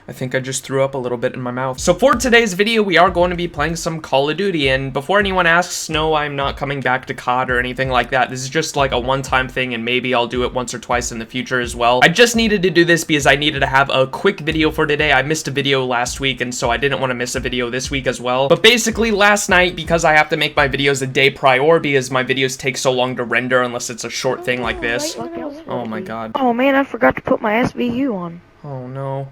I think I just threw up a little bit in my mouth. So for today's video, we are going to be playing some Call of Duty, and before anyone asks, no, I'm not coming back to COD or anything like that. This is just like a one-time thing, and maybe I'll do it once or twice in the future as well. I just needed to do this because I needed to have a quick video for today. I missed a video last week, and so I didn't want to miss a video this week as well. But basically, last night, because I have to make my videos a day prior because my videos take so long to render unless it's a short thing like this. Oh my god. Oh man, I forgot to put my SVU on. Oh no.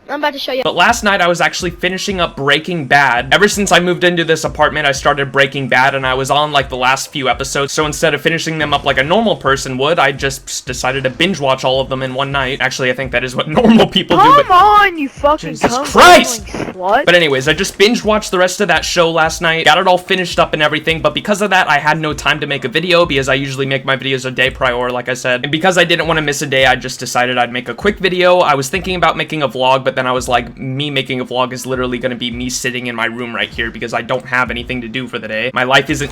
I'm about to show you. But last night I was actually finishing up Breaking Bad. Ever since I moved into this apartment, I started Breaking Bad, and I was on like the last few episodes. So instead of finishing them up like a normal person would, I just decided to binge watch all of them in one night. Actually, I think that is what normal people do. Come on, you fucking Jesus Christ! Slut. But anyways, I just binge watched the rest of that show last night, got it all finished up and everything, but because of that, I had no time to make a video because I usually make my videos a day prior, like I said. And because I didn't want to miss a day, I just decided I'd make a quick video. I was thinking about making a vlog, but then I was like, me making a vlog is literally going to be me sitting in my room right here because I don't have anything to do for the day. My life isn't...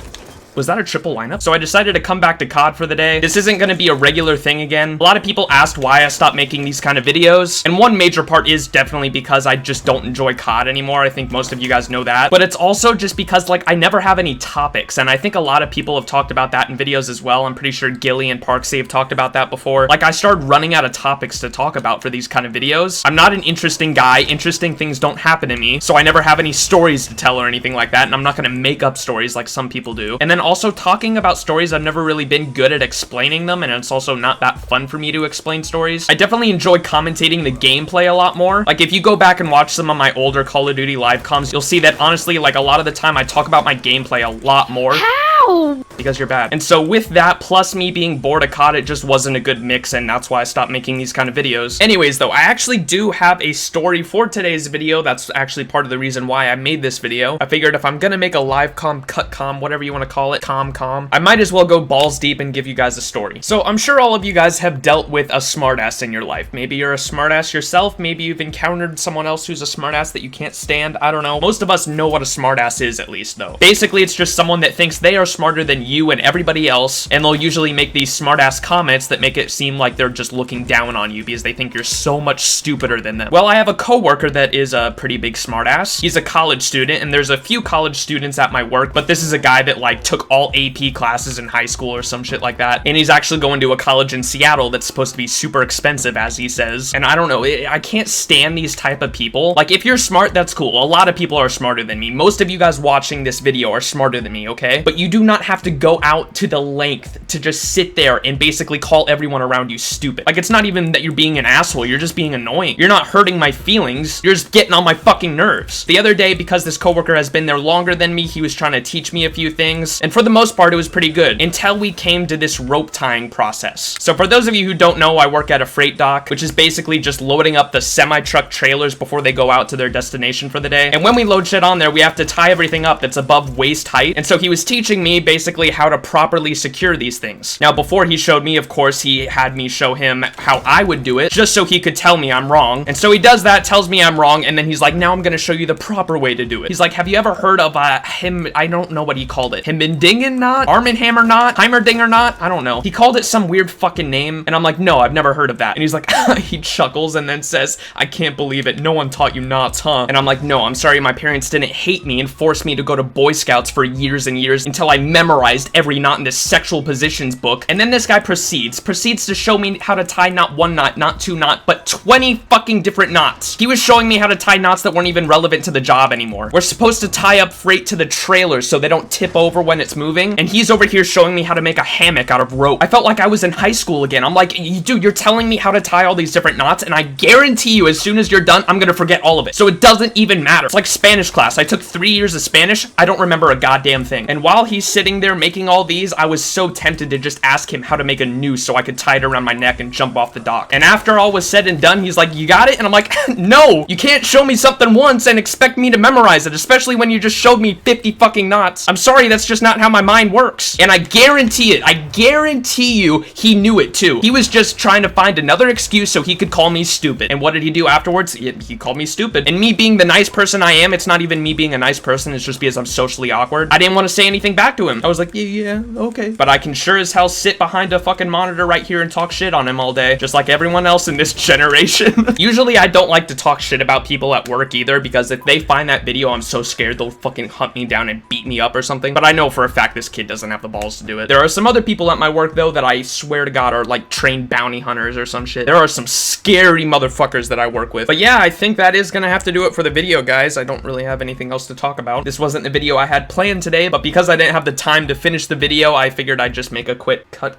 Was that a triple lineup? So I decided to come back to COD for the day. This isn't going to be a regular thing again. A lot of people asked why I stopped making these kind of videos, and one major part is definitely because I just don't enjoy COD anymore. I think most of you guys know that, but it's also just because like I never have any topics, and I think a lot of people have talked about that in videos as well. I'm pretty sure Gilly and Parksy have talked about that before. Like I started running out of topics to talk about for these kind of videos. I'm not an interesting guy. Interesting things don't happen to me, so I never have any stories to tell or anything like that, and I'm not going to make up stories like some people do. And then also talking about stories, I've never really been good at explaining them, and it's also not that fun for me to explain stories. I definitely enjoy commentating the gameplay a lot more. Like if you go back and watch some of my older Call of Duty live comms, you'll see that honestly, like a lot of the time I talk about my gameplay a lot more. How? Because you're bad. And so with that, plus me being bored of COD, it just wasn't a good mix, and that's why I stopped making these kind of videos. Anyways, though, I actually do have a story for today's video. That's actually part of the reason why I made this video. I figured if I'm gonna make a live com, cut com, whatever you want to call it, calm, I might as well go balls deep and give you guys a story. So I'm sure all of you guys have dealt with a smartass in your life. Maybe you're a smartass yourself. Maybe you've encountered someone else who's a smartass that you can't stand. I don't know. Most of us know what a smartass is, at least, though. Basically, it's just someone that thinks they are smarter than you and everybody else, and they'll usually make these smartass comments that make it seem like they're just looking down on you because they think you're so much stupider than them. Well, I have a coworker that is a pretty big smartass. He's a college student, and there's a few college students at my work, but this is a guy that like took all AP classes in high school or some shit like that, and he's actually going to a college in Seattle that's supposed to be super expensive, as he says. And I don't know, I can't stand these type of people. Like if you're smart, that's cool. A lot of people are smarter than me. Most of you guys watching this video are smarter than me, okay? But you do not have to go out to the length to just sit there and basically call everyone around you stupid. Like it's not even that you're being an asshole, you're just being annoying. You're not hurting my feelings, you're just getting on my fucking nerves. The other day, because this coworker has been there longer than me, he was trying to teach me a few things, and for the most part it was pretty good until we came to this rope tying process. So for those of you who don't know, I work at a freight dock, which is basically just loading up the semi-truck trailers before they go out to their destination for the day. And when we load shit on there, we have to tie everything up that's above waist height. And so he was teaching me basically how to properly secure these things. Now before he showed me, of course, he had me show him how I would do it, just so he could tell me I'm wrong. And so he does that, tells me I'm wrong, and then he's like, now I'm gonna show you the proper way to do it. He's like, have you ever heard of I don't know what he called it. Himmendingen knot? Arm and Hammer knot? Heimerdinger knot? I don't know. He called it some weird fucking name, and I'm like, no, I've never heard of that. And he's like, he chuckles and then says, I can't believe it. No one taught you knots, huh? And I'm like, no, I'm sorry, my parents didn't hate me and force me to go to Boy Scouts for years and years until I memorized every knot in this sexual positions book. And then this guy proceeds to show me how to tie not one knot, not two knot, but 20 fucking different knots. He was showing me how to tie knots that weren't even relevant to the job anymore. We're supposed to tie up freight to the trailers so they don't tip over when it's moving, and he's over here showing me how to make a hammock out of rope. I felt like I was in high school again. I'm like, dude, you're telling me how to tie all these different knots, and I guarantee you as soon as you're done, I'm gonna forget all of it. So it doesn't even matter. It's like Spanish class. I took 3 years of Spanish. I don't remember a goddamn thing. And while he's sitting there making all these, I was so tempted to just ask him how to make a noose so I could tie it around my neck and jump off the dock. And after all was said and done, he's like, you got it? And I'm like, no, you can't show me something once and expect me to memorize it, especially when you just showed me 50 fucking knots. I'm sorry, that's just not how my mind works. And I guarantee it, I guarantee you he knew it too. He was just trying to find another excuse so he could call me stupid. And what did he do afterwards? He called me stupid. And me being the nice person I am, it's not even me being a nice person, it's just because I'm socially awkward. I didn't want to say anything back to to him. I was like, yeah, okay. But I can sure as hell sit behind a fucking monitor right here and talk shit on him all day, just like everyone else in this generation. Usually I don't like to talk shit about people at work either, because if they find that video, I'm so scared they'll fucking hunt me down and beat me up or something. But I know for a fact this kid doesn't have the balls to do it. There are some other people at my work though that I swear to God are like trained bounty hunters or some shit. There are some scary motherfuckers that I work with. But yeah, I think that is gonna have to do it for the video, guys. I don't really have anything else to talk about. This wasn't the video I had planned today, but because I didn't have the time to finish the video, I figured I'd just make a quick cut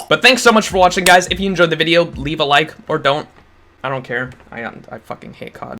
But thanks so much for watching, guys. If you enjoyed the video, leave a like or don't. I don't care. I fucking hate COD.